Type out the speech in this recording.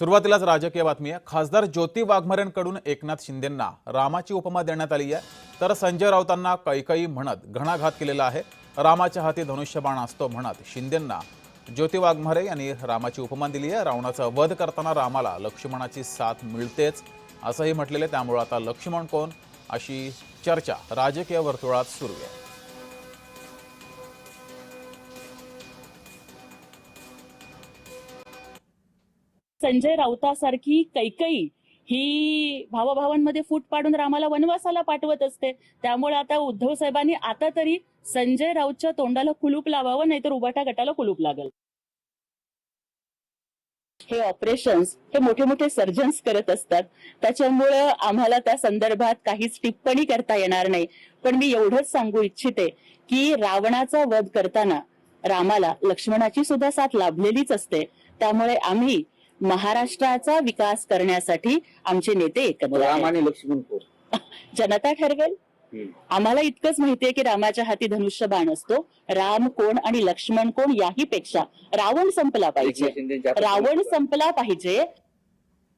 सुरुवातीलाच राजकीय बातमी आहे। खासदार ज्योती वाघमारेंकडून एकनाथ शिंदेंना रामाची उपमा देण्यात आली आहे। तर संजय राऊतांना कैकई म्हणत घणाघात केलेला आहे। रामाच्या हाती धनुष्यबाण असतो म्हणत शिंदेंना ज्योती वाघमारे यांनी रामाची उपमा दिली आहे। रावणाचा वध करताना रामाला लक्ष्मणाची साथ मिळतेच असंही म्हटलेले। त्यामुळे आता लक्ष्मण कोण अशी चर्चा राजकीय वर्तुळात सुरू आहे। संजय राऊतासारखी कैकई ही भावाभावांमध्ये फूट पाडून रामाला वनवासाला पाठवत असते। त्यामुळे आता उद्धव साहेबांनी आता तरी संजय राऊतच्या तोंडाला कुलूप लावावं, नाहीतर उबाटा गटाला कुलूप लागेल। हे ऑपरेशन्स हे मोठे मोठे सर्जन्स करत असतात, त्याच्यामुळे आम्हाला त्या संदर्भात काहीच टिप्पणी करता येणार नाही। पण मी एवढंच सांगू इच्छिते की रावणाचा वध करताना रामाला लक्ष्मणाची सुद्धा साथ लाभलेलीच असते। त्यामुळे आम्ही महाराष्ट्राचा विकास करण्यासाठी आमचे नेते एकत्र राम आहेत। आणि लक्ष्मण कोण जनता ठरवेल। आम्हाला इतकंच माहितीये की रामाच्या हाती धनुष्य बाण असतो। राम कोण आणि लक्ष्मण कोण याही पेक्षा रावण संपला पाहिजे। शिंदेच्या रावण संपला पाहिजे